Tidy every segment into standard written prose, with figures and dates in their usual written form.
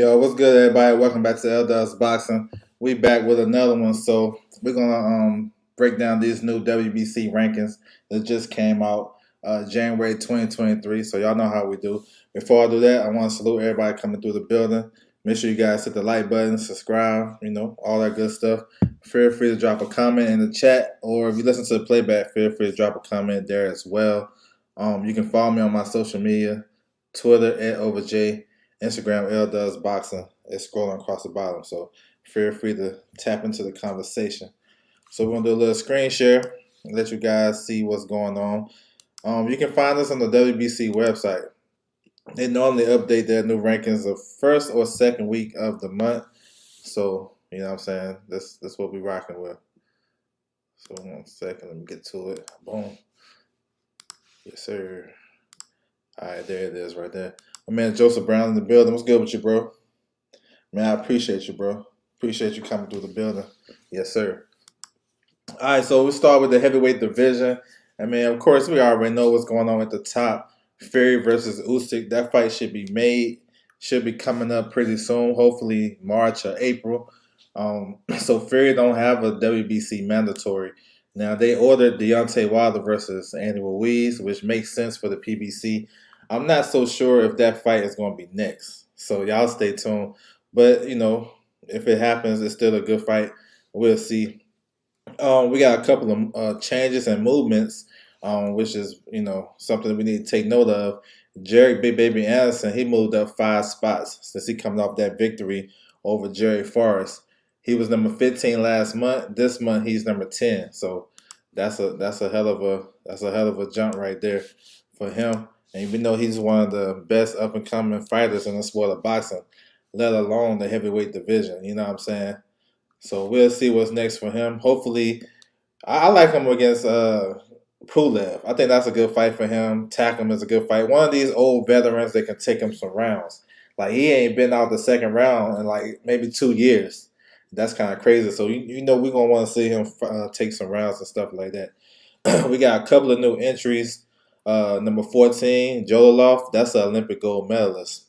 Yo, what's good, everybody? Welcome back to L Boxing. We back with another one. So we're gonna break down these new WBC rankings that just came out January 2023. So y'all know how we do. Before I do that, I want to salute everybody coming through the building. Make sure you guys hit the like button, subscribe, all that good stuff. Feel free to drop a comment in the chat, or if you listen to the playback, feel free to drop a comment there as well. You can follow me on my social media, Twitter @OverJ. Instagram L Does Boxing. It's scrolling across the bottom, so feel free to tap into the conversation. So we're gonna do a little screen share and let you guys see what's going on. You can find us on the WBC website. They normally update their new rankings the first or second week of the month. So you know what I'm saying? That's what we're rocking with. So 1 second, let me get to it. Boom. Yes, sir. All right, there it is right there. My man Joseph Brown in the building. What's good with you, bro? Man, I appreciate you, bro. Appreciate you coming through the building. Yes, sir. All right, so we start with the heavyweight division. I mean, of course, we already know what's going on at the top. Fury versus Usyk. That fight should be made. Should be coming up pretty soon. Hopefully March or April. So Fury don't have a WBC mandatory. Now they ordered Deontay Wilder versus Andy Ruiz, which makes sense for the PBC. I'm not so sure if that fight is going to be next. So y'all stay tuned. But if it happens, it's still a good fight. We'll see. We got a couple of changes and movements, which is something we need to take note of. Jarek Big Baby Anderson, he moved up 5 spots since he coming off that victory over Jerry Forrest. He was number 15 last month. This month he's number 10. So that's a hell of a jump right there for him. And even though he's one of the best up and coming fighters in the sport of boxing, let alone the heavyweight division, you know what I'm saying? So we'll see what's next for him. Hopefully, I like him against Pulev. I think that's a good fight for him. Tackle is a good fight. One of these old veterans that can take him some rounds. Like he ain't been out the second round in like maybe 2 years. That's kind of crazy. So we're gonna want to see him take some rounds and stuff like that. We got a couple of new entries. Number 14, Jololoff. That's an Olympic gold medalist.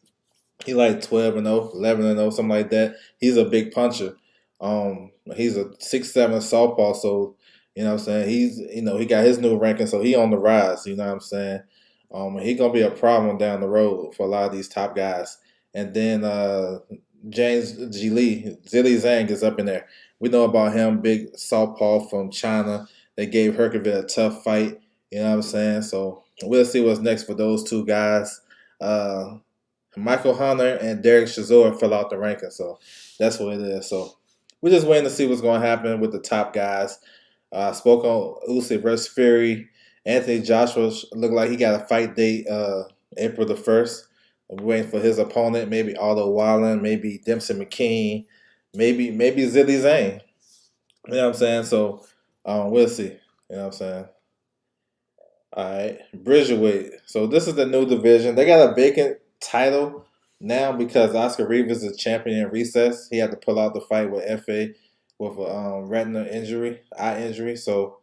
He like 12-0, 11-0, something like that. He's a big puncher. He's a 6'7" southpaw, so you know what I'm saying. He got his new ranking, so he on the rise. You know what I'm saying. He gonna be a problem down the road for a lot of these top guys. And then James Zili Zhang is up in there. We know about him, big southpaw from China. They gave Herkovich a tough fight. You know what I'm saying. So we'll see what's next for those two guys. Michael Hunter and Derek Chisora fell out the ranking, so that's what it is. So we're just waiting to see what's going to happen with the top guys. Spoke on Usyk versus Fury. Anthony Joshua looked like he got a fight date April the 1st. We're waiting for his opponent, maybe Otto Wallen, maybe Dempsey McKean, maybe Zilly Zane. You know what I'm saying? So we'll see. You know what I'm saying? All right, Bridgerweight. So this is the new division. They got a vacant title now because Oscar Rivas is champion in recess. He had to pull out the fight with FA with a retina injury, eye injury. So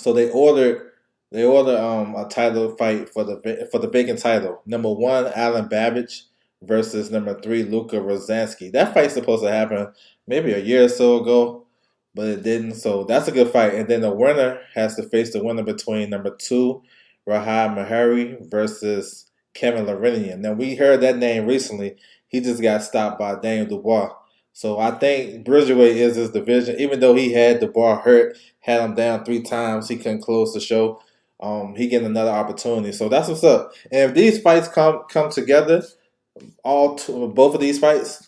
they ordered a title fight for the vacant title. Number 1, Alan Babbage versus number 3, Luka Rozansky. That fight's supposed to happen maybe a year or so ago, but it didn't. So that's a good fight. And then the winner has to face the winner between number 2, Rahad Mahari versus Kevin Larinian. Now, we heard that name recently. He just got stopped by Daniel Dubois. So I think Bridgerweight is his division. Even though he had Dubois hurt, had him down 3 times, he couldn't close the show. He getting another opportunity. So that's what's up. And if these fights come together, both of these fights,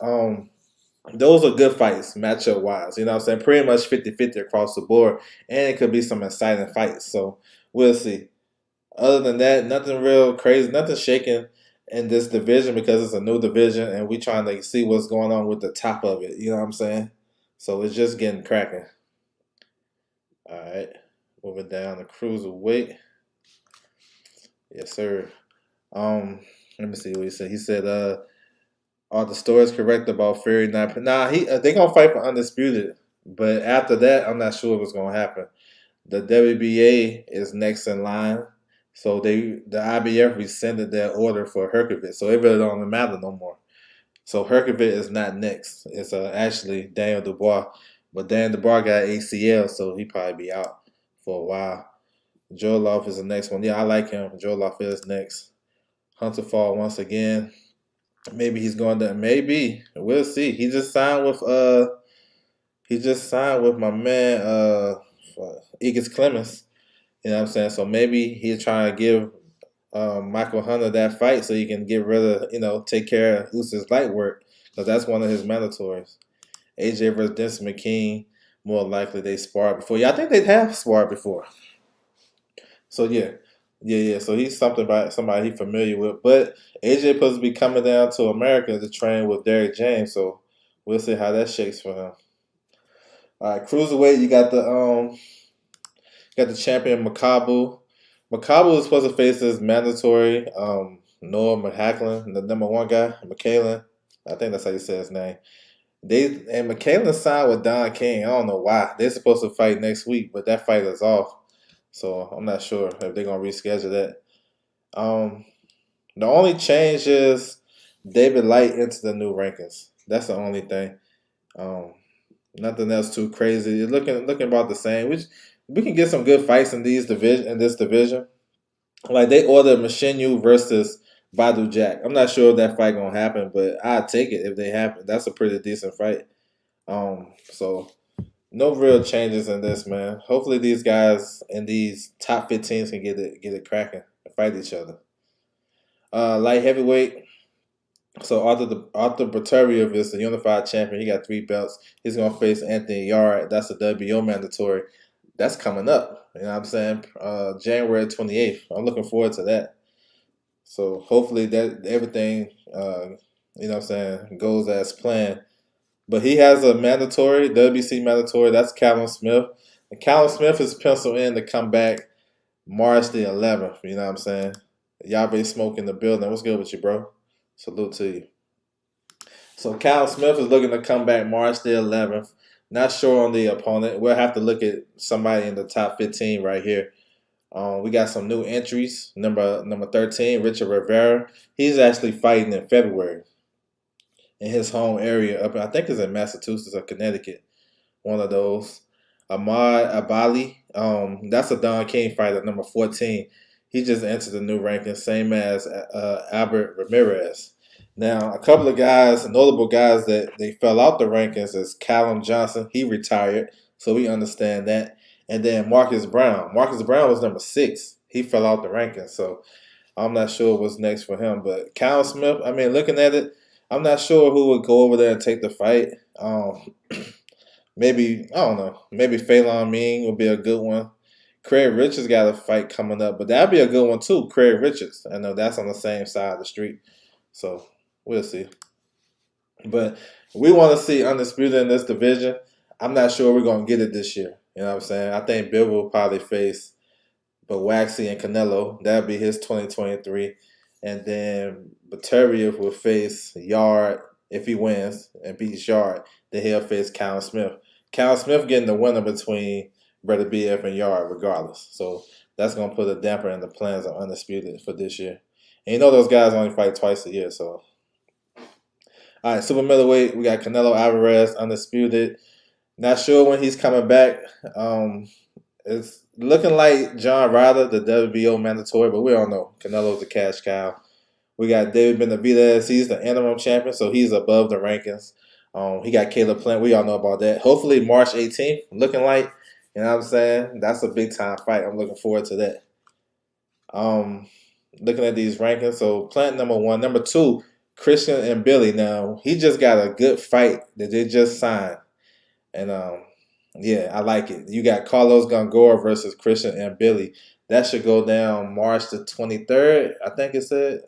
those are good fights, matchup wise. You know what I'm saying? Pretty much 50-50 across the board. And it could be some exciting fights. So we'll see. Other than that, nothing real crazy, nothing shaking in this division because it's a new division and we trying to see what's going on with the top of it. You know what I'm saying? So it's just getting cracking. All right. Moving down to cruiserweight. Yes, sir. Let me see what he said. He said, are the stories correct about Fury not? Nah, they gonna fight for undisputed, but after that, I'm not sure what's gonna happen. The WBA is next in line, so the IBF rescinded their order for Herkovich, so it really don't matter no more. So Herkovic is not next. It's actually Daniel Dubois. But Daniel Dubois got ACL, so he probably be out for a while. Joe Love is the next one. Yeah, I like him. Joe Love is next. Hunter Fall once again. Maybe he's going to. Maybe we'll see. He just signed with my man Egis Clemens. You know what I'm saying? So maybe he's trying to give Michael Hunter that fight so he can get rid of, take care of Usman's light work, because that's one of his mandatories. AJ versus Denson McKean, more likely they sparred before. Yeah, I think they have sparred before. So yeah. So he's somebody he's familiar with. But AJ supposed to be coming down to America to train with Derrick James, so we'll see how that shakes for him. All right, cruiserweight, you got the champion Makabu. Makabu is supposed to face his mandatory Noah McHacklin, the number one guy, McKaylen. I think that's how you say his name. McKaylen signed with Don King. I don't know why. They're supposed to fight next week, but that fight is off. So I'm not sure if they're gonna reschedule that. Um, the only change is David Light into the new rankings. That's the only thing. Um, Nothing else too crazy. It's looking about the same. We can get some good fights in this division. Like they ordered Machinyu versus Badu Jack. I'm not sure if that fight gonna happen, but I'd take it if they happen. That's a pretty decent fight. So no real changes in this, man. Hopefully these guys in these top 15s can get it cracking and fight each other. Light heavyweight. So Arthur Butteriev is the unified champion. He got 3 belts. He's gonna face Anthony Yard. That's a WBO mandatory. That's coming up. You know what I'm saying? January 28th. I'm looking forward to that. So hopefully that everything you know what I'm saying, goes as planned. But he has a mandatory, WBC mandatory, that's Callum Smith. And Callum Smith is penciled in to come back March the 11th. You know what I'm saying? Yabe Smoke in the building. What's good with you, bro? Salute to you. So Callum Smith is looking to come back March the 11th. Not sure on the opponent. We'll have to look at somebody in the top 15 right here. We got some new entries. Number 13, Richard Rivera. He's actually fighting in February in his home area. I think it's in Massachusetts or Connecticut. One of those. Ahmad Abali. That's a Don King fighter, number 14. He just entered the new ranking, same as Albert Ramirez. Now, a couple of guys, notable guys that they fell out the rankings is Callum Johnson. He retired, so we understand that. And then Marcus Brown. Marcus Brown was number 6. He fell out the rankings, so I'm not sure what's next for him. But Callum Smith, I mean, looking at it, I'm not sure who would go over there and take the fight. Maybe, I don't know, maybe Phelan Ming would be a good one. Craig Richards got a fight coming up, but that'd be a good one too, Craig Richards. I know that's on the same side of the street. So we'll see. But we want to see Undisputed in this division. I'm not sure we're going to get it this year. You know what I'm saying? I think Bill will probably face Waxy and Canelo. That'll be his 2023. And then Butteriev will face Yard if he wins and beats Yard. Then he'll face Callum Smith. Callum Smith getting the winner between Brother BF and Yard regardless. So that's going to put a damper in the plans of Undisputed for this year. And you know those guys only fight twice a year, so. All right, super middleweight, we got Canelo Alvarez, Undisputed. Not sure when he's coming back. It's looking like John Ryder, the WBO mandatory, but we all know Canelo's the cash cow. We got David Benavidez. He's the interim champion, so he's above the rankings. He got Caleb Plant. We all know about that. Hopefully March 18th, looking like, you know what I'm saying? That's a big-time fight. I'm looking forward to that. Looking at these rankings, so Plant number 1. Number 2, Christian and Billy. Now, he just got a good fight that they just signed. And, yeah, I like it. You got Carlos Gongora versus Christian and Billy. That should go down March the 23rd, I think it said.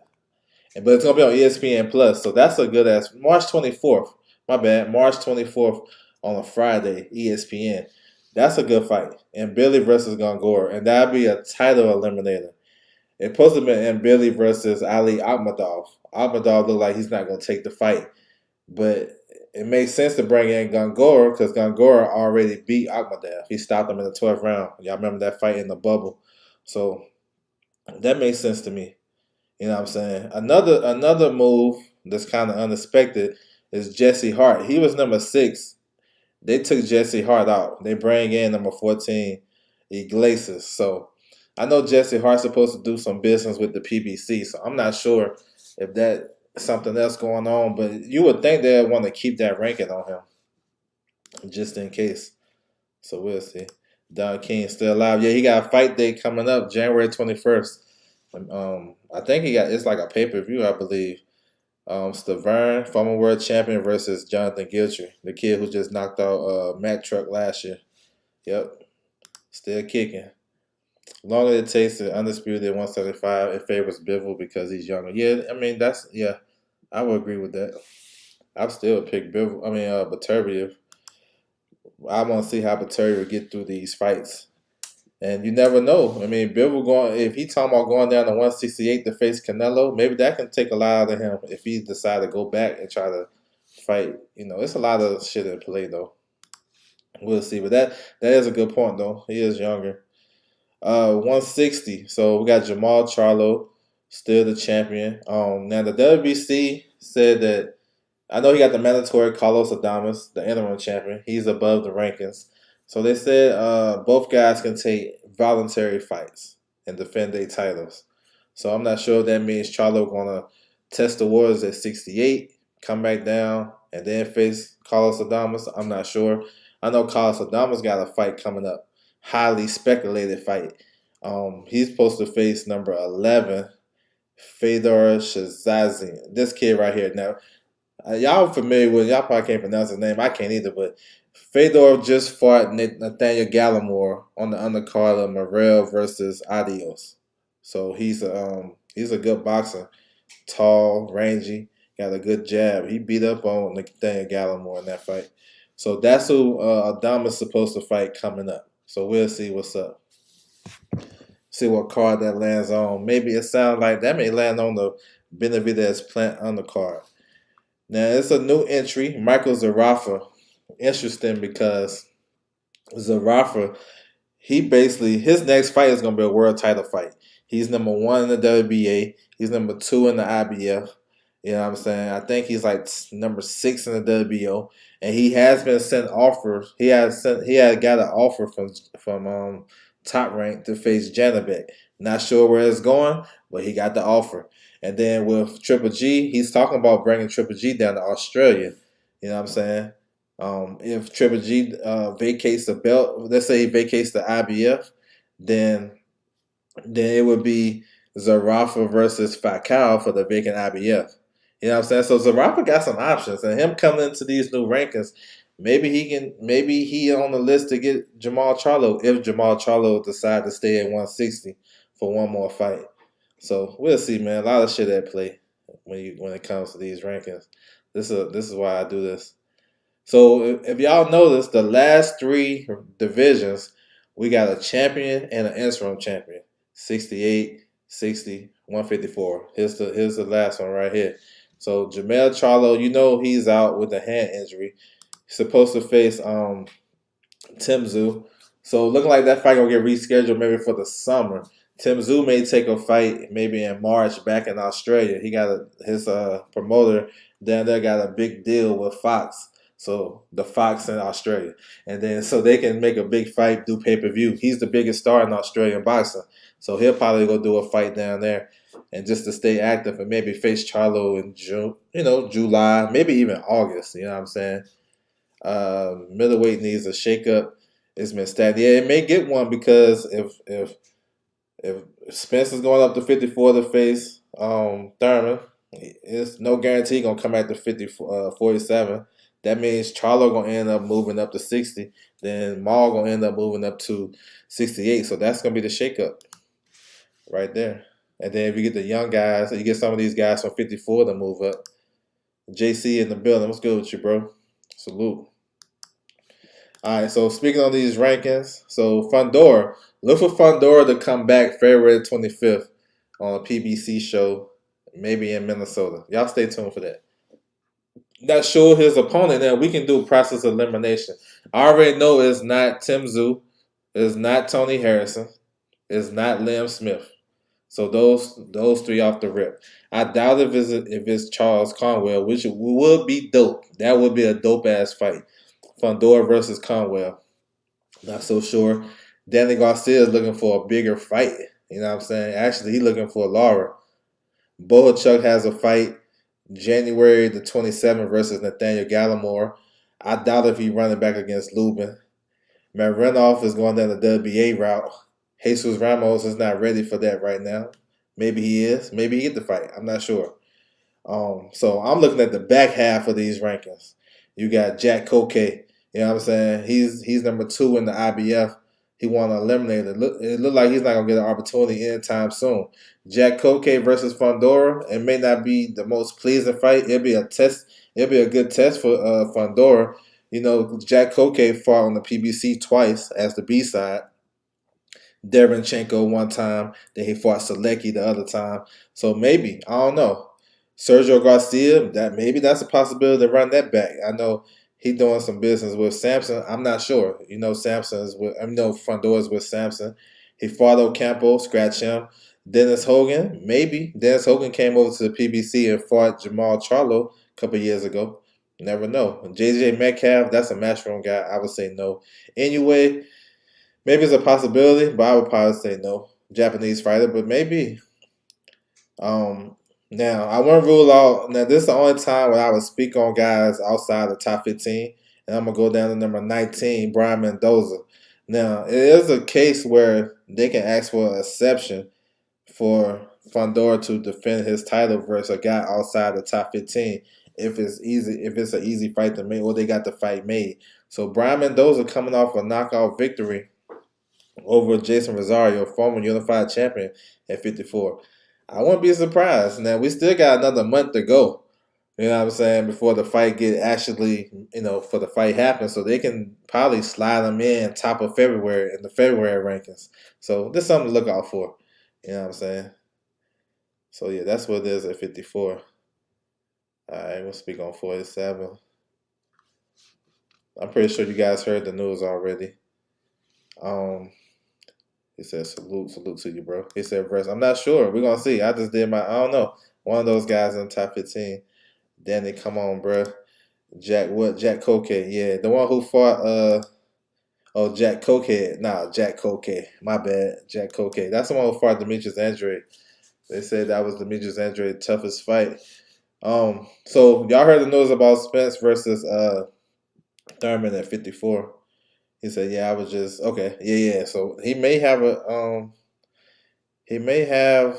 But it's going to be on ESPN Plus. So that's a good ass. March 24th. My bad. March 24th on a Friday, ESPN. That's a good fight. And Billy versus Gongora. And that'd be a title eliminator. It's supposed to be Billy versus Ali Akhmadov. Akhmadov look like he's not going to take the fight. But it makes sense to bring in Gongora because Gongora already beat Akhmadov. He stopped him in the 12th round. Y'all remember that fight in the bubble. So that makes sense to me. You know what I'm saying? Another move that's kind of unexpected is Jesse Hart. He was number 6. They took Jesse Hart out. They bring in number 14, Iglesias. So I know Jesse Hart's supposed to do some business with the PBC. So I'm not sure if that something else going on, but you would think they'd want to keep that ranking on him just in case. So we'll see. Don King still alive. Yeah, he got a fight day coming up January 21st. I think it's like a pay-per-view, I believe. Stavern, former world champion, versus Jonathan Giltry, the kid who just knocked out Matt Truck last year. Yep, still kicking. Longer it takes, the undisputed 175, it favors Bivol because he's younger. Yeah, I mean I would agree with that. I'd still pick Bivol. I mean, Beterbiev. I want to see how Beterbiev will get through these fights. And you never know. I mean, Bivol if he talking about going down to 168 to face Canelo, maybe that can take a lot out of him if he decide to go back and try to fight. It's a lot of shit at play though. We'll see. But that is a good point though. He is younger. 160. So we got Jamal Charlo, still the champion. Now the WBC said that I know he got the mandatory Carlos Adames, the interim champion. He's above the rankings. So they said both guys can take voluntary fights and defend their titles. So I'm not sure if that means Charlo going to test the waters at 68, come back down, and then face Carlos Adames. I'm not sure. I know Carlos Adames got a fight coming up, highly speculated fight. He's supposed to face number 11, Fedor Shazazian. This kid right here. Now, y'all familiar with, y'all probably can't pronounce his name. I can't either, but Fedor just fought Nathaniel Gallimore on the undercard of Morrell versus Adios. So he's a good boxer, tall, rangy, got a good jab. He beat up on Nathaniel Gallimore in that fight. So that's who Adames is supposed to fight coming up. So we'll see what's up. See what card that lands on. Maybe it sounds like that may land on the Benavidez Plant undercard. Now it's a new entry, Michael Zarafa. Interesting because Zarafa, his next fight is going to be a world title fight. He's number 1 in the WBA. He's number 2 in the IBF. You know what I'm saying? I think he's like number 6 in the WBO, and he has been sent offers. He had got an offer from Top Rank to face Janibek. Not sure where it's going, but he got the offer. And then with Triple G, he's talking about bringing Triple G down to Australia. You know what I'm saying? If Triple G vacates the belt, let's say he vacates the IBF, then it would be Zarafa versus Falcao for the vacant IBF. You know what I'm saying? So Zarafa got some options, and him coming into these new rankings, maybe he on the list to get Jamal Charlo if Jamal Charlo decide to stay at 160 for one more fight. So we'll see, man. A lot of shit at play when it comes to these rankings. This is why I do this. So if y'all notice, the last 3 divisions, we got a champion and an interim champion. 68, 60, 154. Here's the last one right here. So Jamel Charlo, he's out with a hand injury. He's supposed to face Tim Tszyu. So looking like that fight gonna get rescheduled maybe for the summer. Tim Tszyu may take a fight maybe in March back in Australia. He got his promoter down there got a big deal with Fox. So the Fox in Australia. And then so they can make a big fight, do pay-per-view. He's the biggest star in Australian boxing. So he'll probably go do a fight down there and just to stay active and maybe face Charlo in June, July, maybe even August. You know what I'm saying? Middleweight needs a shakeup. It's been stagnant. Yeah, it may get one because if Spencer's going up to 54 to face Thurman, it's no guarantee going to come back to 47. That means Charlo going to end up moving up to 60. Then Maul going to end up moving up to 68. So that's going to be the shakeup right there. And then if you get the young guys, you get some of these guys from 54 to move up. JC in the building. What's good with you, bro? Salute. All right, so speaking on these rankings, so Fundora, look for Fundora to come back February 25th on a PBC show, maybe in Minnesota. Y'all stay tuned for that. Not sure his opponent, then we can do process elimination. I already know it's not Tim Tszyu, it's not Tony Harrison, it's not Liam Smith. So those three off the rip. I doubt if it's Charles Conwell, which would be dope. That would be a dope ass fight. Fundora versus Conwell. Not so sure. Danny Garcia is looking for a bigger fight. You know what I'm saying? Actually, he's looking for Lara. Bohachuk has a fight January the 27th versus Nathaniel Gallimore. I doubt if he's running back against Lubin. Matt Renoff is going down the WBA route. Jesus Ramos is not ready for that right now. Maybe he is. Maybe he get the fight. I'm not sure. So I'm looking at the back half of these rankings. You got Jack Koke. You know what I'm saying? He's number 2 in the IBF. He won eliminated. It looked like he's not gonna get an opportunity anytime soon. Jack Koke versus Fundora. It may not be the most pleasing fight. It'll be a test. It'll be a good test for Fundora. You know, Jack Koke fought on the PBC twice as the B side. Derenchenko one time, then he fought Selecki the other time. So maybe, I don't know. Sergio Garcia, that's a possibility to run that back. I know he doing some business with Samson. I'm not sure. You know, Fundora is with Samson. He fought Ocampo, scratch him. Dennis Hogan, maybe. Dennis Hogan came over to the PBC and fought Jamal Charlo a couple years ago. You never know. JJ Metcalf, that's a matchroom guy. I would say no. Anyway, maybe it's a possibility, but I would probably say no. Japanese fighter, but maybe. Now I won't rule out. Now this is the only time where I would speak on guys outside the top 15, and I'm gonna go down to number 19, Brian Mendoza. Now it is a case where they can ask for an exception for Fundora to defend his title versus a guy outside the top 15 if it's easy, if it's an easy fight to make, or they got the fight made. So Brian Mendoza coming off a knockout victory over Jason Rosario, former unified champion at 54. I wouldn't be surprised. Now we still got another month to go. You know what I'm saying? Before the fight get actually, for the fight happens, so they can probably slide them in top of February in the February rankings. So there's something to look out for. You know what I'm saying? So yeah, that's what it is at 54. All right, we'll speak on 47. I'm pretty sure you guys heard the news already. He said, salute to you, bro. He said, verse. I'm not sure. We're going to see. I don't know. One of those guys in the top 15. Danny, come on, bro. Jack Koke. Yeah, the one who fought, Jack Koke. Nah, Jack Koke. My bad. Jack Koke. That's the one who fought Demetrius Andrade. They said that was Demetrius Andrade's toughest fight. So y'all heard the news about Spence versus Thurman at 54. He said, "Yeah, I was just okay. Yeah. So he may have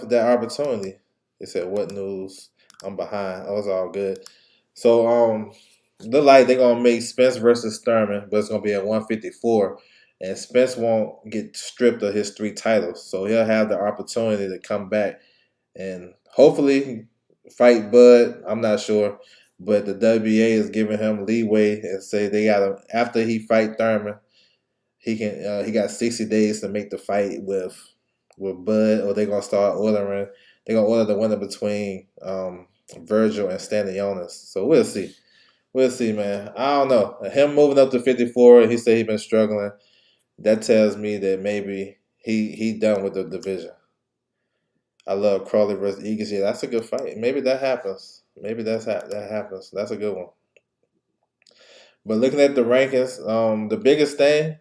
that opportunity." He said, "What news? I'm behind. Oh, it's all good." So look like they're gonna make Spence versus Thurman, but it's gonna be at 154, and Spence won't get stripped of his 3 titles, so he'll have the opportunity to come back and hopefully fight Bud. I'm not sure, but the WBA is giving him leeway and say they got him after he fight Thurman. He got 60 days to make the fight with Bud, or they're gonna start ordering. They're gonna order the winner between Virgil and Stanionis. So we'll see. We'll see, man. I don't know. Him moving up to 54, he said he's been struggling. That tells me that maybe he done with the division. I love Crawley versus Eagles. Yeah, that's a good fight. Maybe that happens. Maybe that happens. That's a good one. But looking at the rankings, the biggest thing,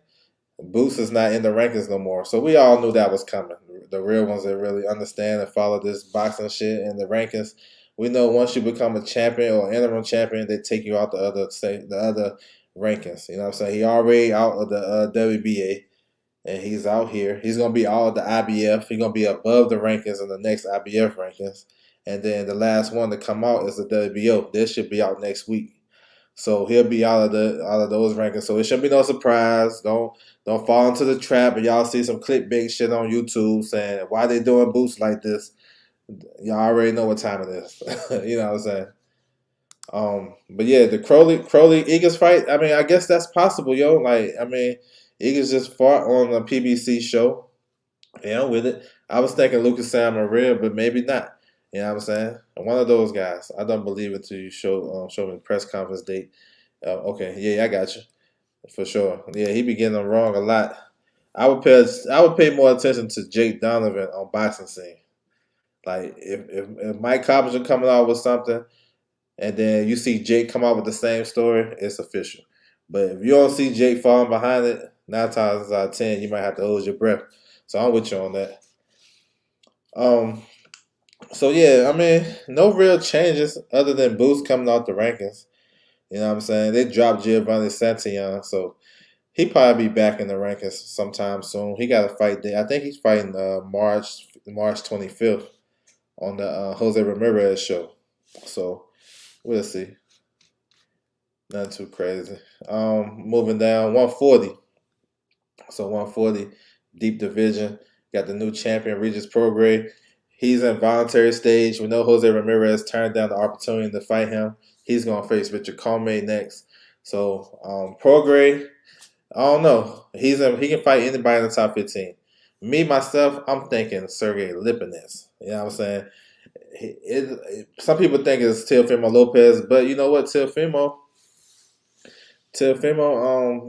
Boots is not in the rankings no more. So we all knew that was coming. The real ones that really understand and follow this boxing shit and the rankings. We know once you become a champion or interim champion, they take you out the other rankings. You know what I'm saying? He already out of the WBA, and he's out here. He's gonna be out of the IBF. He's gonna be above the rankings in the next IBF rankings. And then the last one to come out is the WBO. This should be out next week. So he'll be out of those rankings. So it shouldn't be no surprise. Don't fall into the trap. And y'all see some clickbait shit on YouTube saying why they doing Boots like this. Y'all already know what time it is. You know what I'm saying? But yeah, the Crowley Eagles fight. I mean, I guess that's possible, yo. Eagles just fought on a PBC show. Yeah, with it. I was thinking Lucas Sam Maria, but maybe not. You know what I'm saying? One of those guys. I don't believe it till you show me the press conference date. Okay, yeah, I got you for sure. Yeah, he be getting them wrong a lot. I would pay more attention to Jake Donovan on Boxing Scene. Like if Mike Coppinger coming out with something, and then you see Jake come out with the same story, it's official. But if you don't see Jake falling behind it, 9 times out of 10, you might have to hold your breath. So I'm with you on that. Um, so yeah, I mean, no real changes other than Boost coming out the rankings. You know what I'm saying? They dropped Giovanni Santillon, so he probably be back in the rankings sometime soon. He got a fight there. I think he's fighting March 25th on the Jose Ramirez show. So we'll see. Nothing too crazy. Moving down 140. So 140 deep division. Got the new champion Regis Prograis. He's in voluntary stage. We know Jose Ramirez turned down the opportunity to fight him. He's gonna face Richard Comey next. So Prograis, I don't know. He can fight anybody in the top 15. Me myself, I'm thinking Sergey Lipinets. You know what I'm saying? Some people think it's Teofimo Lopez, but you know what? Teofimo,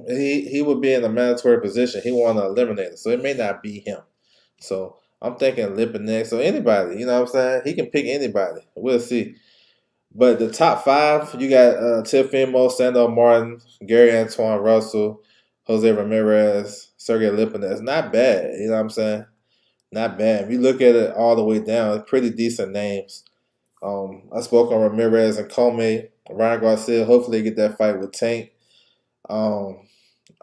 he would be in a mandatory position. He want to eliminate it, so it may not be him. So I'm thinking Lipinets or anybody. You know what I'm saying? He can pick anybody. We'll see. But the top five, you got Teofimo, Sandor Martin, Gary Antoine Russell, Jose Ramirez, Sergey Lipinets. Not bad. You know what I'm saying? Not bad. If you look at it all the way down, it's pretty decent names. I spoke on Ramirez and Comey, Ryan Garcia. Hopefully, get that fight with Tank. All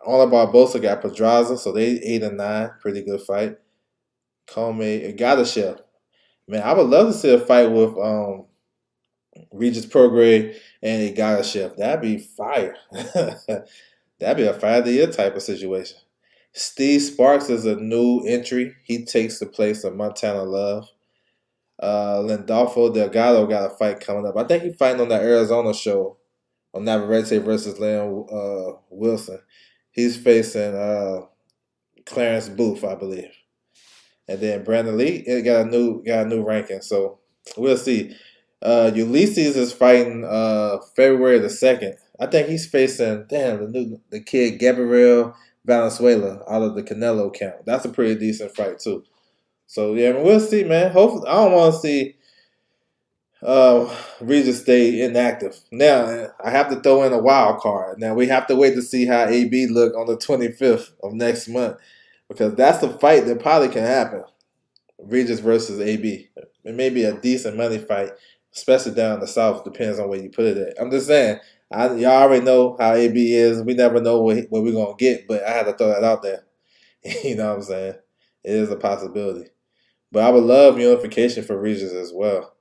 about Barbosa got Pedraza, so they 8 and 9, pretty good fight. Comey and Gadashev. Man, I would love to see a fight with Regis Prograis and Gadashev. That'd be fire. That'd be a fight of the year type of situation. Steve Sparks is a new entry. He takes the place of Montana Love. Lindolfo Delgado got a fight coming up. I think he's fighting on the Arizona show on Navarrete versus Leon Wilson. He's facing Clarence Booth, I believe. And then Brandon Lee got a new ranking. So we'll see. Ulysses is fighting February the 2nd. I think he's facing the kid Gabriel Valenzuela out of the Canelo camp. That's a pretty decent fight too. So yeah, I mean, we'll see, man. Hopefully, I don't want to see Regis stay inactive. Now I have to throw in a wild card. Now we have to wait to see how AB look on the 25th of next month, because that's the fight that probably can happen. Regis versus AB. It may be a decent money fight, especially down in the South. Depends on where you put it at. I'm just saying, y'all already know how AB is. We never know what we're going to get, but I had to throw that out there. You know what I'm saying? It is a possibility. But I would love unification for Regis as well.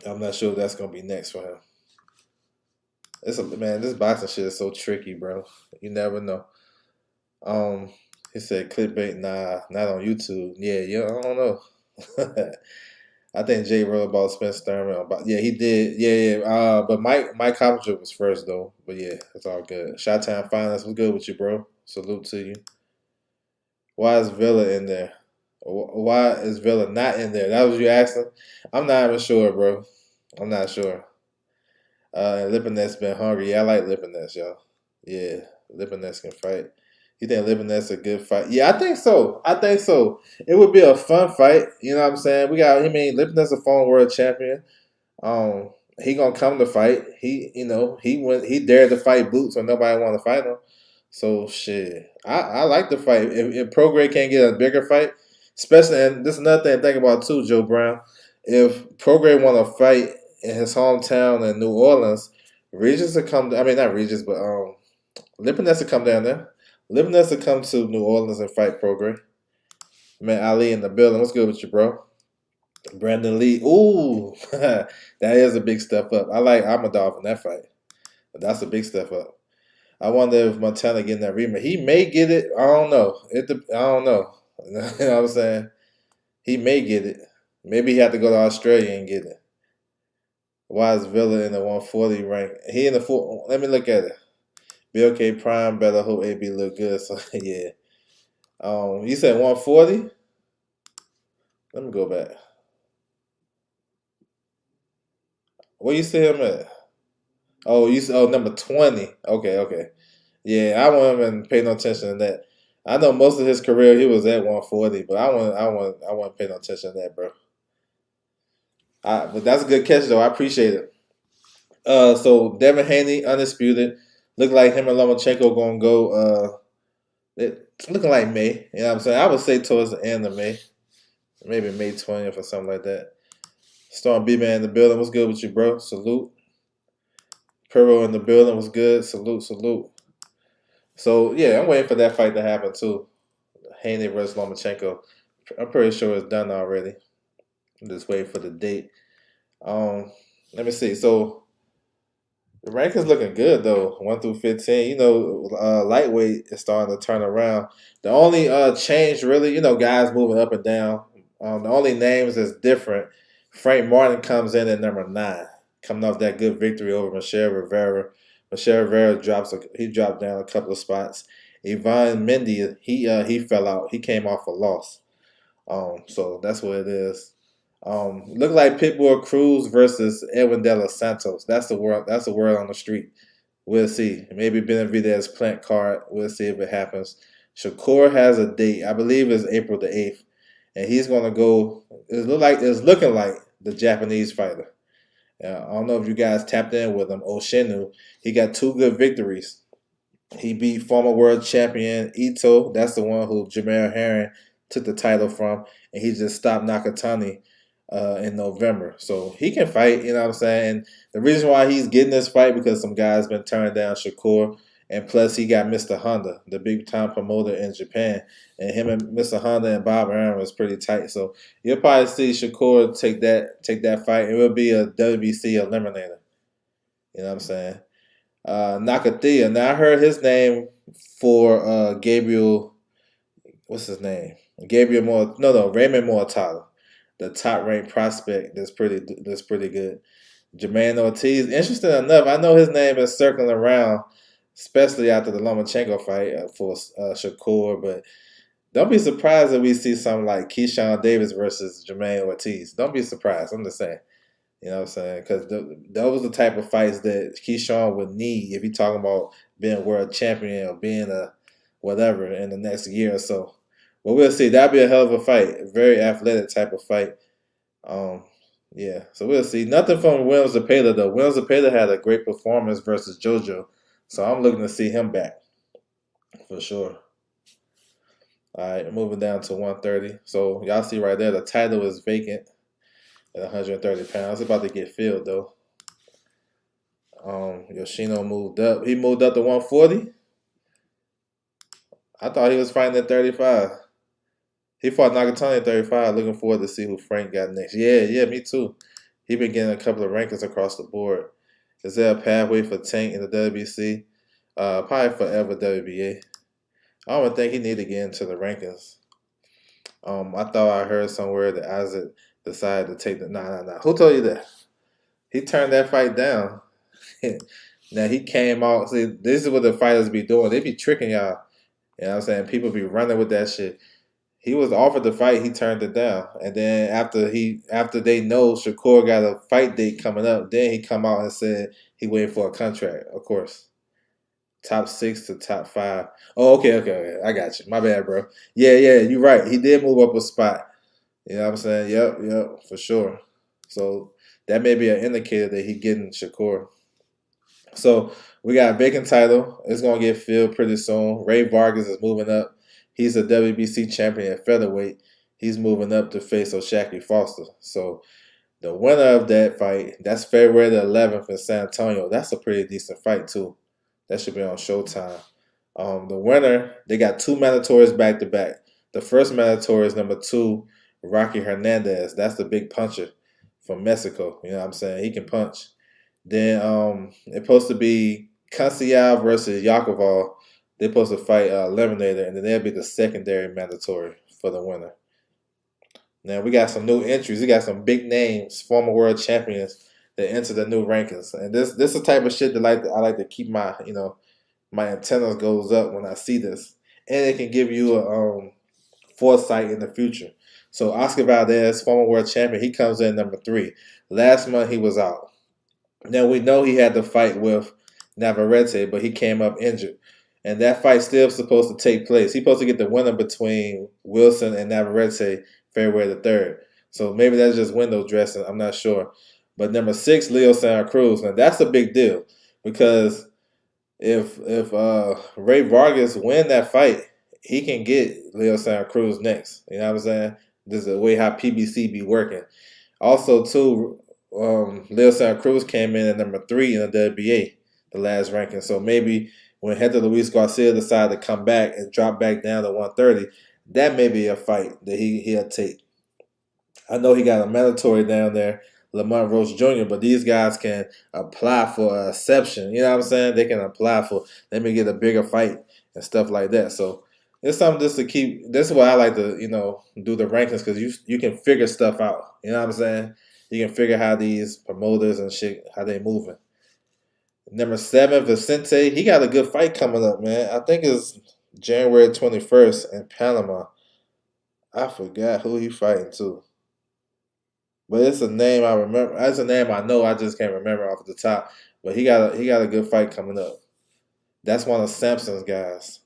I'm not sure if that's going to be next for him. Man, this boxing shit is so tricky, bro. You never know. He said clickbait, nah, not on YouTube. Yeah, I don't know. I think Jay wrote about Spence Thurman. Yeah, he did. Yeah. But Mike Coppinger was first though. But yeah, it's all good. Shot Time Finance, what's good with you, bro? Salute to you. Why is Villa in there? Why is Villa not in there? That was you asking? I'm not even sure, bro. I'm not sure. And Lipinets been hungry. Yeah, I like Lipinets, y'all. Yeah, Lipinets can fight. You think Lipinets a good fight? Yeah, I think so. It would be a fun fight. You know what I'm saying? Lipinets a former world champion. He gonna come to fight. He dared to fight Boots when nobody want to fight him. So shit, I like the fight. If Prograis can't get a bigger fight, especially, and this is another thing to think about too, Joe Brown. If Prograis want to fight in his hometown in New Orleans, Regis will come. Not Regis, but Lipinets will come down there. Lipinets will come to New Orleans and fight Prograis. Man, Ali in the building. What's good with you, bro? Brandon Lee. Ooh, that is a big step up. I like Amadov in that fight. But that's a big step up. I wonder if Montana getting that rematch. He may get it. I don't know. I don't know. You know what I'm saying? He may get it. Maybe he had to go to Australia and get it. Why is Villa in the 140 rank? He in the 4. Let me look at it. BLK Prime better hope AB look good. So yeah. You said 140? Let me go back. Where you see him at? Oh, number 20. Okay. Yeah, I won't even pay no attention to that. I know most of his career he was at 140, but I won't pay no attention to that, bro. But that's a good catch though. I appreciate it. So Devin Haney, undisputed. Look like him and Lomachenko gonna go. It's looking like May. You know what I'm saying? I would say towards the end of May, maybe May 20th or something like that. Storm B man in the building. What's good with you, bro? Salute. Perro in the building. Was good. Salute, salute. So yeah, I'm waiting for that fight to happen too. Haney versus Lomachenko. I'm pretty sure it's done already. I'm just waiting for the date. Um, Let me see. So the rankings looking good though, 1 through 15. Lightweight is starting to turn around. The only change really, guys moving up and down. The only names that's different. Frank Martin comes in at number 9, coming off that good victory over Michelle Rivera. Michelle Rivera dropped down a couple of spots. Ivan Mendy, he fell out. He came off a loss. So that's what it is. Look like Pitbull Cruz versus Edwin De Los Santos. That's the word. That's the word on the street. We'll see. Maybe Benavidez plant card. We'll see if it happens. Shakur has a date. I believe it's April the 8th, and he's gonna go. It's looking like the Japanese fighter. I don't know if you guys tapped in with him. Oshinu. He got 2 good victories. He beat former world champion Ito. That's the one who Jamel Herring took the title from, and he just stopped Nakatani in November. So he can fight, you know what I'm saying? And the reason why he's getting this fight because some guys been turning down Shakur, and plus he got Mr. Honda, the big time promoter in Japan, and him and Mr. Honda and Bob Arum is pretty tight. So you'll probably see Shakur take that fight. It will be a WBC eliminator. You know what I'm saying? Nakathia. Now I heard his name for Gabriel. What's his name? Raymond Mortala, the top ranked prospect. That's pretty good. Jermaine Ortiz. Interesting enough, I know his name is circling around, especially after the Lomachenko fight for Shakur. But don't be surprised if we see something like Keyshawn Davis versus Jermaine Ortiz. Don't be surprised. I'm just saying. You know what I'm saying? Because those are the type of fights that Keyshawn would need if you're talking about being world champion or being a whatever in the next year or so. But we'll see. That'll be a hell of a fight. A very athletic type of fight. Yeah. So we'll see. Nothing from Williams Zepeda though. Williams Zepeda had a great performance versus JoJo. So I'm looking to see him back. For sure. All right, moving down to 130. So y'all see right there, the title is vacant at 130 pounds. It's about to get filled though. Yoshino moved up. He moved up to 140. I thought he was fighting at 35. He fought Nakatani at 35. Looking forward to see who Frank got next. Yeah, me too. He been getting a couple of rankings across the board. Is there a pathway for Tank in the WBC? Probably forever WBA. I don't even think he need to get into the rankings. I thought I heard somewhere that Isaac decided to take the nah. Who told you that? He turned that fight down. Now he came out. See, this is what the fighters be doing. They be tricking y'all. You know what I'm saying? People be running with that shit. He was offered the fight, he turned it down. And then after they know Shakur got a fight date coming up, then he come out and said he waiting for a contract, of course. Top 6 to top 5. Oh, okay. I got you. My bad, bro. Yeah, you're right. He did move up a spot. You know what I'm saying? Yep, for sure. So that may be an indicator that he getting Shakur. So we got a vacant title. It's going to get filled pretty soon. Ray Vargas is moving up. He's a WBC champion at featherweight. He's moving up to face O'Shaquie Foster. So the winner of that fight, that's February the 11th in San Antonio. That's a pretty decent fight too. That should be on Showtime. The winner, they got 2 mandatories back to back. The first mandatory is number 2, Rocky Hernandez. That's the big puncher from Mexico. You know what I'm saying? He can punch. Then it's supposed to be Cancel versus Yakovov. They're supposed to fight Eliminator, and then they'll be the secondary mandatory for the winner. Now, we got some new entries. We got some big names, former world champions that enter the new rankings. And this is the type of shit that I like to keep my antennas goes up when I see this. And it can give you a foresight in the future. So Oscar Valdez, former world champion, he comes in number 3. Last month he was out. Now we know he had to fight with Navarrete, but he came up injured. And that fight's still supposed to take place. He's supposed to get the winner between Wilson and Navarrete February the 3rd. So maybe that's just window dressing. I'm not sure. But number 6, Leo Santa Cruz. Now that's a big deal because if Ray Vargas win that fight, he can get Leo Santa Cruz next. You know what I'm saying? This is the way how PBC be working. Also, too, Leo Santa Cruz came in at number 3 in the WBA, the last ranking. So maybe when Hector Luis Garcia decided to come back and drop back down to 130, that may be a fight that he'll take. I know he got a mandatory down there, Lamont Roach Jr., but these guys can apply for an exception. You know what I'm saying? They can apply for, let me get a bigger fight and stuff like that. So it's something just to keep. This is why I like to, do the rankings because you can figure stuff out. You know what I'm saying? You can figure how these promoters and shit, how they moving. Number 7, Vicente, he got a good fight coming up, man. I think it's January 21st in Panama. I forgot who he fighting to. But it's a name I remember. That's a name I know. I just can't remember off the top. But he got a good fight coming up. That's one of Sampson's guys.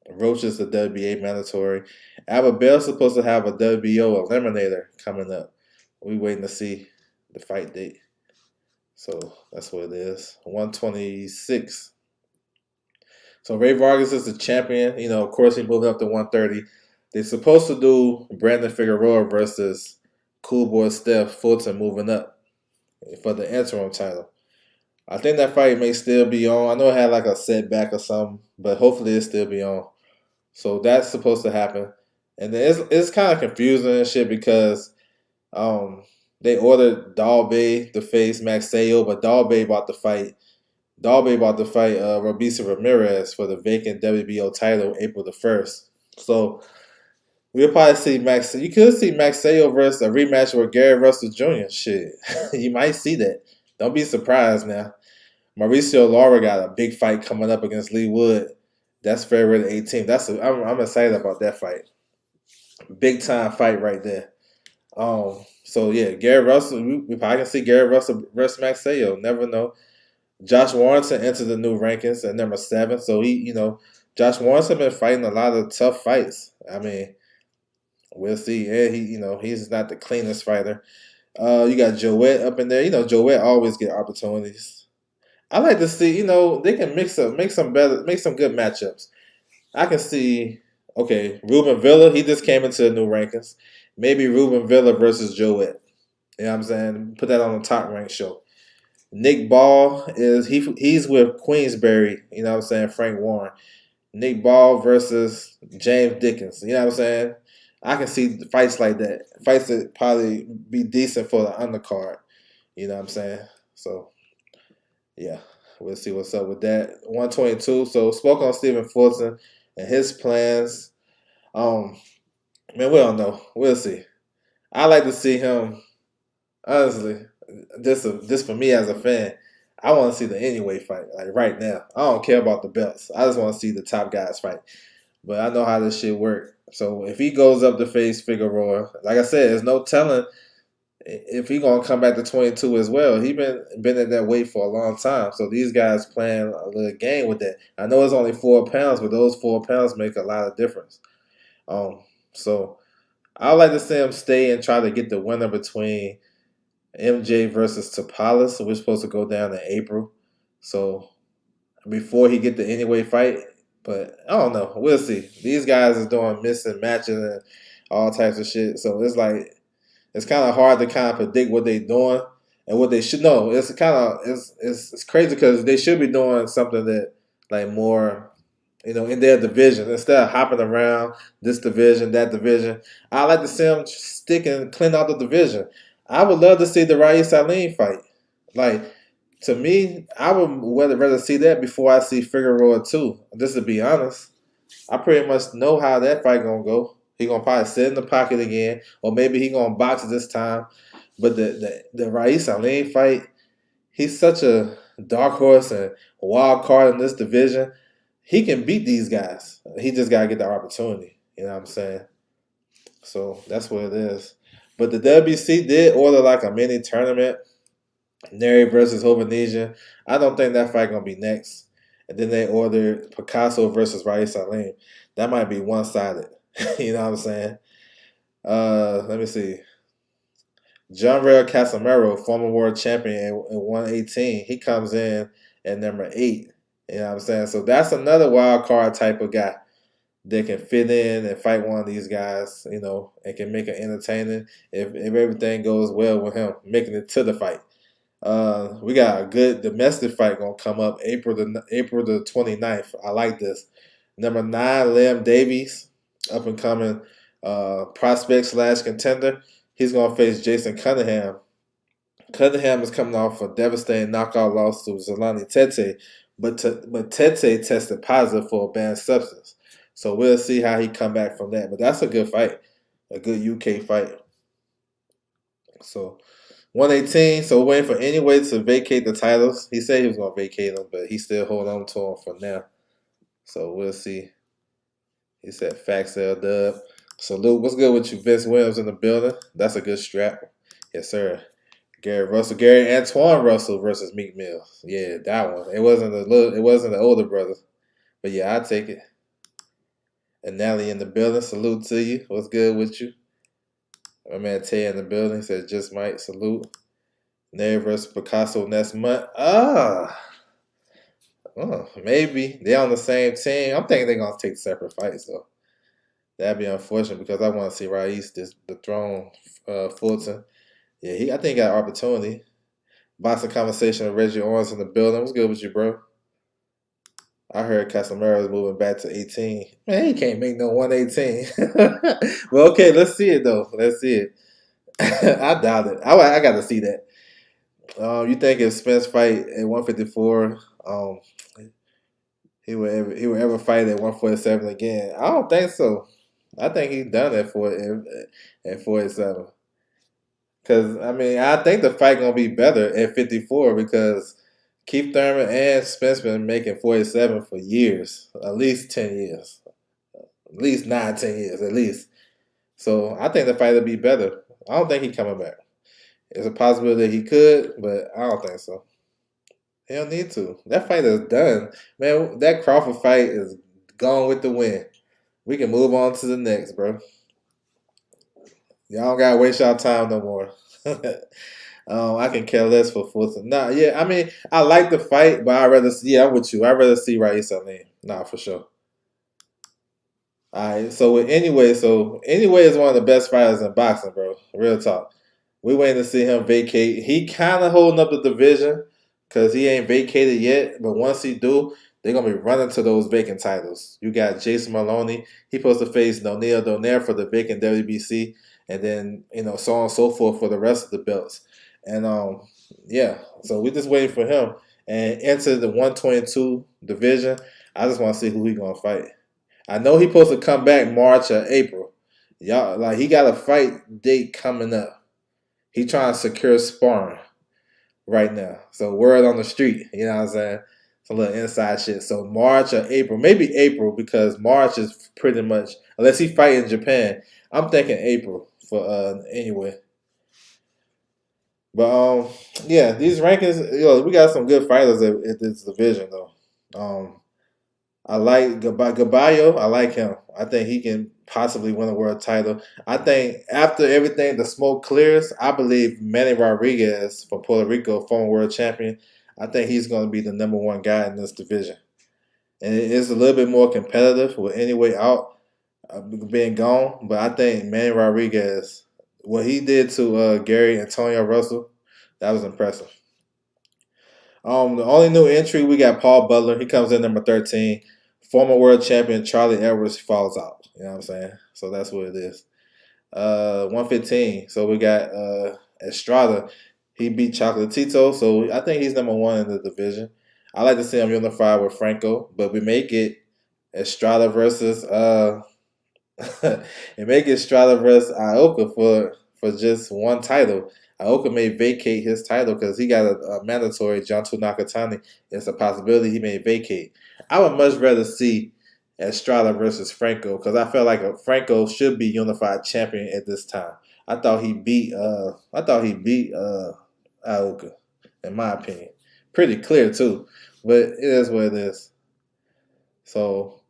Roach is the WBA mandatory. Abel's supposed to have a WBO eliminator coming up. We waiting to see the fight date. So that's what it is. 126. So Ray Vargas is the champion. Of course he moved up to 130. They're supposed to do Brandon Figueroa versus Cool Boy Steph Fulton moving up for the interim title. I think that fight may still be on. I know it had like a setback or something, but hopefully it'll still be on. So that's supposed to happen. And then it's kind of confusing and shit because they ordered Dalbay to face Maxeo, but Dalbay about to fight Robeisy Ramirez for the vacant WBO title April the 1st. So we'll probably see Max. You could see Maxeo versus a rematch with Gary Russell Jr. Shit, you might see that. Don't be surprised now. Mauricio Lara got a big fight coming up against Lee Wood. That's February the 18th. I'm excited about that fight. Big time fight right there. So yeah, Gary Russell. We probably can see Gary Russell versus Maxeo. Never know. Josh Warrington entered the new rankings at number 7. So Josh Warrington been fighting a lot of tough fights. I mean, we'll see. Yeah, he's not the cleanest fighter. You got Joet up in there. Joet always get opportunities. I like to see, they can make some good matchups. I can see, okay, Ruben Villa, he just came into the new rankings. Maybe Ruben Villa versus Joet. You know what I'm saying? Put that on the top ranked show. Nick Ball he's with Queensberry, you know what I'm saying, Frank Warren. Nick Ball versus James Dickens. You know what I'm saying? I can see fights like that. Fights that probably be decent for the undercard. You know what I'm saying? So, yeah. We'll see what's up with that. 122. So, spoke on Stephen Fulton and his plans. Man, we don't know. We'll see. I like to see him, honestly, this for me as a fan, I want to see the anyway fight, like right now. I don't care about the belts. I just want to see the top guys fight. But I know how this shit work. So if he goes up to face Figueroa, like I said, there's no telling if he gonna come back to 22 as well. He been at that weight for a long time. So these guys playing a little game with that. I know it's only 4 pounds, but those 4 pounds make a lot of difference. So I like to see him stay and try to get the winner between MJ versus Topalis. So we're supposed to go down in April. So before he get the anyway fight. But I don't know. We'll see. These guys is doing missing matches and all types of shit. So it's like it's kind of hard to kind of predict what they're doing and what they should know. It's kind of it's crazy because they should be doing something that like more, in their division instead of hopping around this division, that division. I like to see them stick and clean out the division. I would love to see the Raíz Aline fight. Like, to me, I would rather see that before I see Figueroa too. Just to be honest, I pretty much know how that fight gonna go. He gonna probably sit in the pocket again, or maybe he gonna box this time. But the Raíz Aline fight, he's such a dark horse and wild card in this division. He can beat these guys. He just gotta get the opportunity. You know what I'm saying? So that's what it is. But the WBC did order like a mini tournament. Neri versus Hovanesian. I don't think that fight gonna be next. And then they ordered Picasso versus Raíz Aline. That might be one-sided. You know what I'm saying? Let me see. John Rail Casamero, former world champion in 118, he comes in at number 8. You know what I'm saying? So that's another wild card type of guy that can fit in and fight one of these guys, and can make it entertaining if everything goes well with him making it to the fight. We got a good domestic fight gonna come up April the 29th. I like this. Number 9, Liam Davies, up and coming prospect slash contender. He's gonna face Jason Cunningham. Cunningham is coming off a devastating knockout loss to Zolani Tete, but Tete tested positive for a banned substance. So we'll see how he come back from that. But that's a good fight, a good UK fight. So 118. So we're waiting for Anyway to vacate the titles. He said he was gonna vacate them, but he's still holding on to them for now. So we'll see. He said facts there, Dub. Salute. What's good with you? Vince Williams in the building. That's a good strap. Yes, sir. Gary Antoine Russell versus Meek Mill. Yeah, that one. It wasn't the older brother. But yeah, I'll take it. And Nally in the building. Salute to you. What's good with you? My man Tay in the building said just might salute. Neri versus Picasso next month. Maybe. They're on the same team. I'm thinking they're gonna take separate fights though. That'd be unfortunate because I want to see Raiz the throne Fulton. Yeah, I think he got opportunity. Boxing conversation with Reggie Owens in the building. What's good with you, bro? I heard Casamaro is moving back to 18. Man, he can't make no 118. Well, okay, let's see it though. Let's see it. I doubt it. I got to see that. You think if Spence fight at 154, he would ever fight at 147 again? I don't think so. I think he's done at 47. Because I think the fight gonna be better at 54 because Keith Thurman and Spence been making 47 for years, at least 10 years, at least 9, 10 years, at least. So I think the fight will be better. I don't think he's coming back. It's a possibility that he could, but I don't think so. He don't need to. That fight is done. Man, that Crawford fight is gone with the wind. We can move on to the next, bro. Y'all don't gotta waste y'all time no more. I can care less for Fulton. Nah, yeah, I like the fight, but I'd rather see. Yeah, I'm with you. I'd rather see Raif Salim. Nah, for sure. All right. So anyway is one of the best fighters in boxing, bro. Real talk. We waiting to see him vacate. He kind of holding up the division because he ain't vacated yet. But once he do, they're gonna be running to those vacant titles. You got Jason Maloney. He supposed to face O'Neal Donaire for the vacant WBC, and then so on and so forth for the rest of the belts. And yeah. So we just waiting for him and enter the 122 division. I just want to see who he gonna fight. I know he supposed to come back March or April. Y'all he got a fight date coming up. He trying to secure sparring right now. So word on the street, you know what I'm saying? Some little inside shit. So March or April, maybe April because March is pretty much unless he fight in Japan. I'm thinking April for anyway. But yeah, these rankings, we got some good fighters at this division though. I like Gaballo. I like him. I think he can possibly win a world title. I think after everything, the smoke clears, I believe Manny Rodriguez from Puerto Rico, former world champion, I think he's going to be the number one guy in this division. And it is a little bit more competitive with Anyway out being gone. But I think Manny Rodriguez, what he did to Gary Antonio Russell, that was impressive. The only new entry, we got Paul Butler. He comes in number 13. Former world champion Charlie Edwards falls out. You know what I'm saying? So that's what it is. 115. So we got Estrada. He beat Chocolatito. So I think he's number 1 in the division. I like to see him unified with Franco, but we may get Estrada versus Ioka for just one title. Ioka may vacate his title because he got a mandatory. Jonto Nakatani. It's a possibility he may vacate. I would much rather see Estrada versus Franco because I feel like Franco should be unified champion at this time. I thought he beat Ioka, in my opinion. Pretty clear too, but it is what it is. So,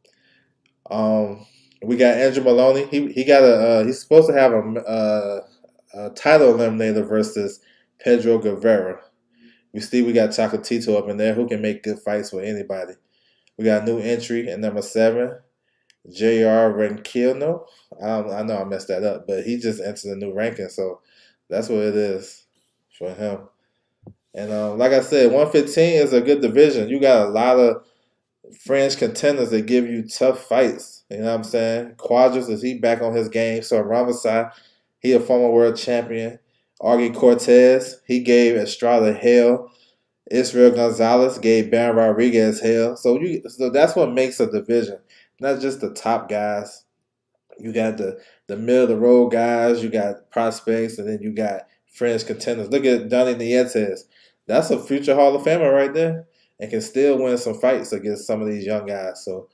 we got Andrew Maloney. He's supposed to have title eliminator versus Pedro Guevara. We got Chocolatito up in there who can make good fights with anybody. We got a new entry at number 7, J.R. Ranquillo. I know I messed that up, but he just entered the new ranking, so that's what it is for him. And like I said, 115 is a good division. You got a lot of French contenders that give you tough fights. You know what I'm saying? Quadras, is he back on his game? So Ramazai, he a former world champion. Augie Cortez, he gave Estrada hell. Israel Gonzalez gave Baron Rodriguez hell. So that's what makes a division. Not just the top guys. You got the middle of the road guys, you got prospects, and then you got French contenders. Look at Donny Nietes. That's a future Hall of Famer right there, and can still win some fights against some of these young guys. So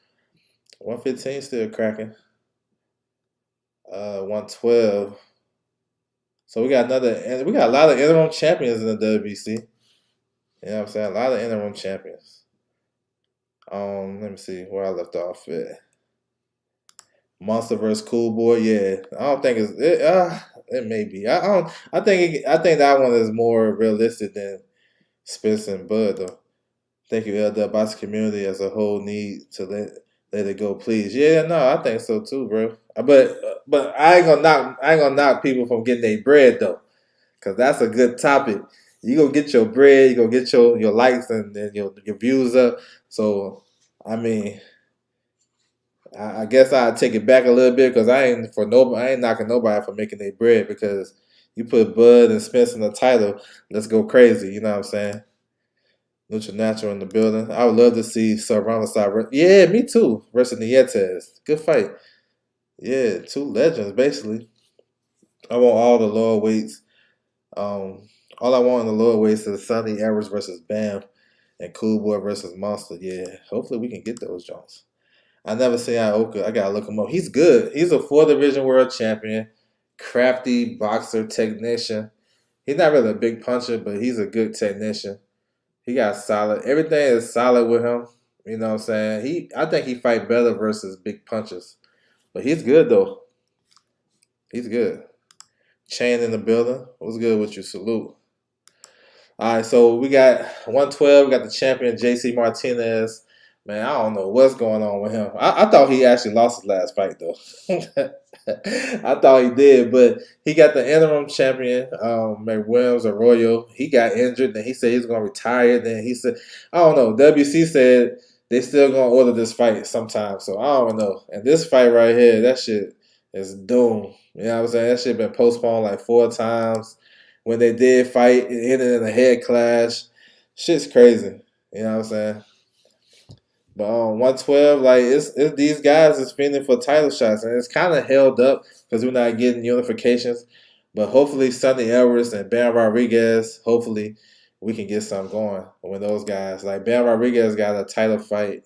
115 still cracking. 112. So we got a lot of interim champions in the WBC. You know what I'm saying? A lot of interim champions. Let me see where I left off at. Monster versus Cool Boy, yeah. I don't think it may be. I think that one is more realistic than Spence and Bud though. Thank you, the boxing community as a whole need to let it go, please. Yeah, no, I think so too, bro. But I ain't gonna knock people from getting their bread though, cause that's a good topic. You gonna get your bread, you gonna get your likes and your views up. So I mean, I guess I'll take it back a little bit because I ain't knocking nobody for making their bread because you put Bud and Spence in the title, let's go crazy. You know what I'm saying? Lucha Natural in the building. I would love to see Sir Ramazai. Yeah, me too. Versus Nietes. Good fight. Yeah, two legends basically. I want all the lower weights. All I want in the lower weights is Sonny Edwards versus Bam and Cool Boy versus Monster. Yeah, hopefully we can get those Jones. I never say Ioka. I gotta look him up. He's good. He's a 4 division world champion, crafty boxer, technician. He's not really a big puncher, but he's a good technician. He got solid. Everything is solid with him. You know what I'm saying? I think he fight better versus big punches. But he's good though. He's good. Chain in the building. What's good with you? Salute. All right, so we got 112. We got the champion JC Martinez. Man, I don't know what's going on with him. I thought he actually lost his last fight though. I thought he did, but he got the interim champion, McWilliams Arroyo. He got injured, then he said he's gonna retire. Then he said, I don't know. WC said they still gonna order this fight sometime. So I don't know. And this fight right here, that shit is doomed. You know what I'm saying? That shit been postponed like 4 times. When they did fight, it ended in a head clash. Shit's crazy. You know what I'm saying? But 112, like it's these guys is fiending for title shots, and it's kind of held up because we're not getting unifications. But hopefully, Sonny Edwards and Bam Rodriguez, hopefully we can get something going with those guys. Like Bam Rodriguez got a title fight,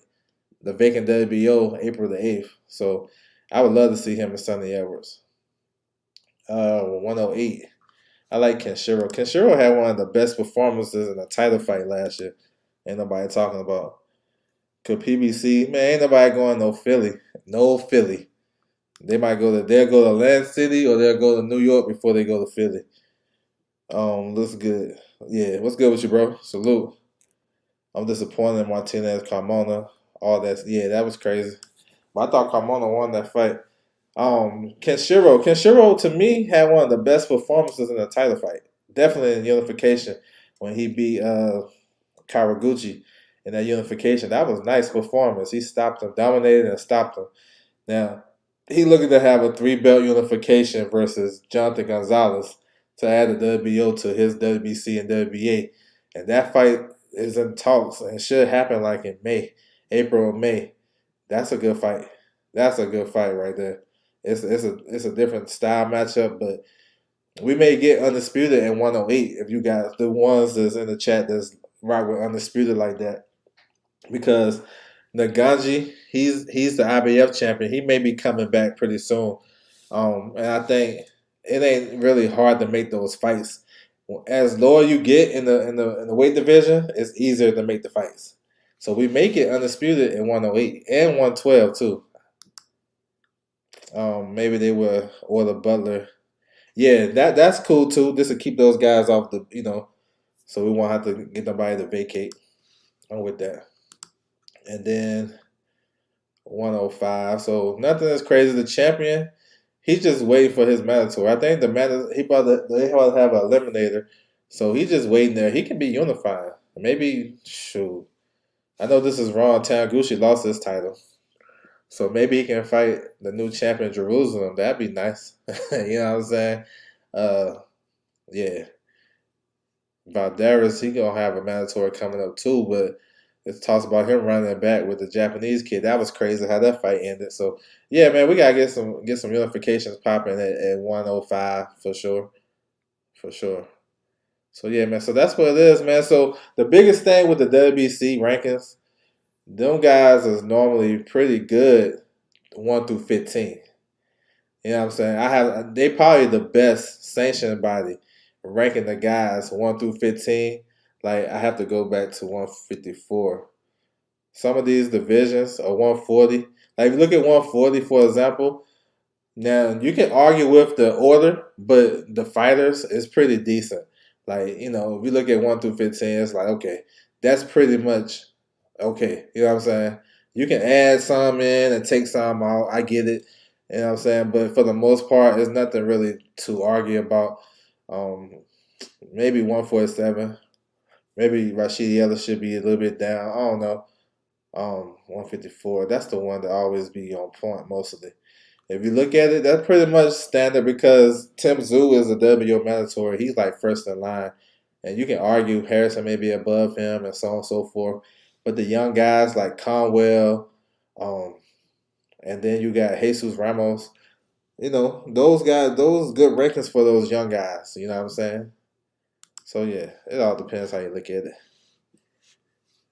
the vacant WBO, April the 8th. So I would love to see him and Sonny Edwards. 108. I like Kenshiro. Kenshiro had one of the best performances in a title fight last year. Ain't nobody talking about. Could PBC, man, ain't nobody going no Philly. No Philly. They'll go to Atlantic City or they'll go to New York before they go to Philly. Looks good. Yeah, what's good with you, bro? Salute. I'm disappointed in Martinez, Carmona, all that. Yeah, that was crazy. But I thought Carmona won that fight. Kenshiro to me had one of the best performances in a title fight. Definitely in unification when he beat Karaguchi in that unification. That was nice performance. He stopped him, dominated and stopped him. Now, he looking to have a 3-belt unification versus Jonathan Gonzalez to add the WBO to his WBC and WBA. And that fight is in talks and should happen like in April or May. That's a good fight. That's a good fight right there. It's a different style matchup, but we may get Undisputed in 108 if you got the ones that's in the chat that's rock with Undisputed like that. Because Naganji, he's the IBF champion. He may be coming back pretty soon. And I think it ain't really hard to make those fights. As lower you get in the weight division, it's easier to make the fights. So we make it Undisputed in 108 and 112 too. Maybe they will order Butler Yeah, that's cool too. Just to keep those guys off the, so we won't have to get nobody to vacate. I'm with that. And then 105. So nothing is crazy. The champion, he's just waiting for his mandatory. I think they about to have an eliminator, so he's just waiting there. He can be unifying. Maybe shoot. I know this is wrong. Taniguchi lost his title, so maybe he can fight the new champion Jerusalem. That'd be nice. You know what I'm saying? Uh, yeah. Valderas, he gonna have a mandatory coming up too, but it's talks about him running it back with the Japanese kid. That was crazy how that fight ended. So yeah, man, we gotta get some unifications popping at 105 for sure. For sure. So yeah, man. So that's what it is, man. So the biggest thing with the WBC rankings, them guys is normally pretty good 1 through 15. You know what I'm saying? They probably the best sanctioned body ranking the guys 1 through 15. Like I have to go back to 154. Some of these divisions are 140. Like if you look at 140 for example, now you can argue with the order, but the fighters is pretty decent. Like, if you look at 1 through 15, it's like okay, that's pretty much okay. You know what I'm saying? You can add some in and take some out. I get it. You know what I'm saying? But for the most part, there's nothing really to argue about. Um, maybe 147. Maybe Rashid Ellis should be a little bit down. I don't know. 154. That's the one that always be on point mostly. If you look at it, that's pretty much standard because Tim Tszyu is a WO mandatory. He's like first in line. And you can argue Harrison may be above him and so on and so forth. But the young guys like Conwell, um, and then you got Jesus Ramos, those guys, those good rankings for those young guys. You know what I'm saying? So yeah, it all depends how you look at it.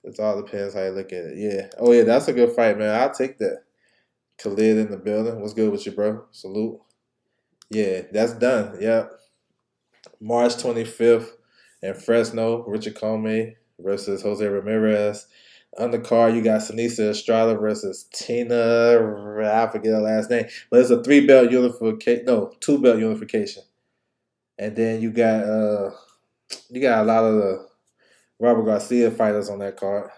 It all depends how you look at it. Yeah. Oh yeah, that's a good fight, man. I'll take that. Khalid in the building. What's good with you, bro? Salute. Yeah, that's done. Yep. March 25th in Fresno, Richard Comey versus Jose Ramirez. Undercard, you got Sinisa Estrada versus Tina. I forget her last name, but it's a 3 belt unification. No, 2 belt unification. And then you got a lot of the Robert Garcia fighters on that card.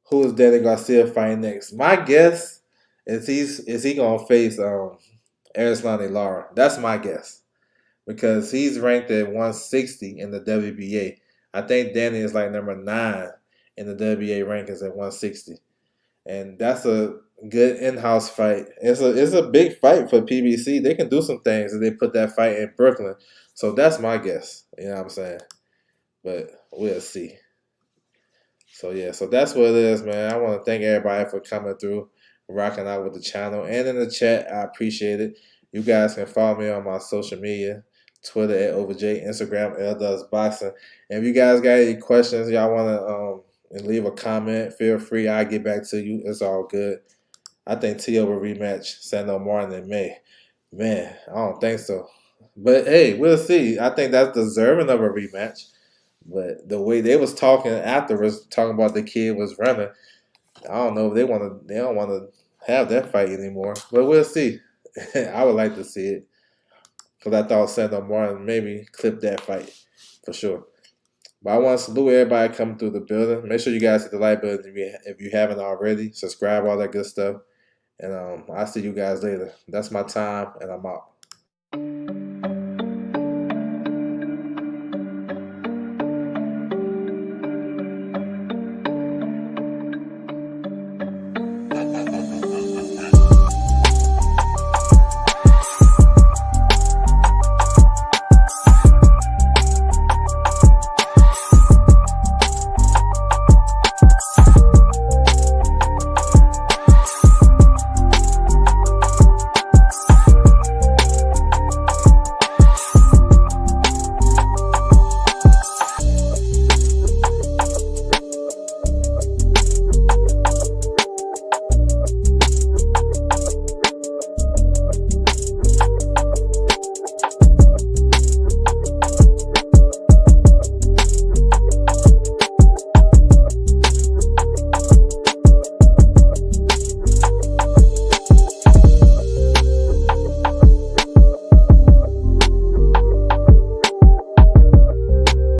Who is Danny Garcia fighting next? My guess is he gonna face Arislani Lara. That's my guess because he's ranked at 160 in the WBA. I think Danny is like number 9 in the WBA rankings at 160, and that's a good in-house fight. It's a big fight for PBC. They can do some things if they put that fight in Brooklyn. So that's my guess. You know what I'm saying? But we'll see. So yeah, so that's what it is, man. I want to thank everybody for coming through, rocking out with the channel, and in the chat. I appreciate it. You guys can follow me on my social media, Twitter at OverJ, Instagram LDoesBoxing. And if you guys got any questions, y'all want to leave a comment, feel free. I'll get back to you. It's all good. I think T.O. will rematch Sando Martin in May. Man, I don't think so. But hey, we'll see. I think that's deserving of a rematch. But the way they was talking afterwards, talking about the kid was running, I don't know if they don't want to have that fight anymore. But we'll see. I would like to see it because I thought Sandor Martin maybe clipped that fight for sure. But I want to salute everybody coming through the building. Make sure you guys hit the like button if you haven't already. Subscribe, all that good stuff. And I'll see you guys later. That's my time, and I'm out.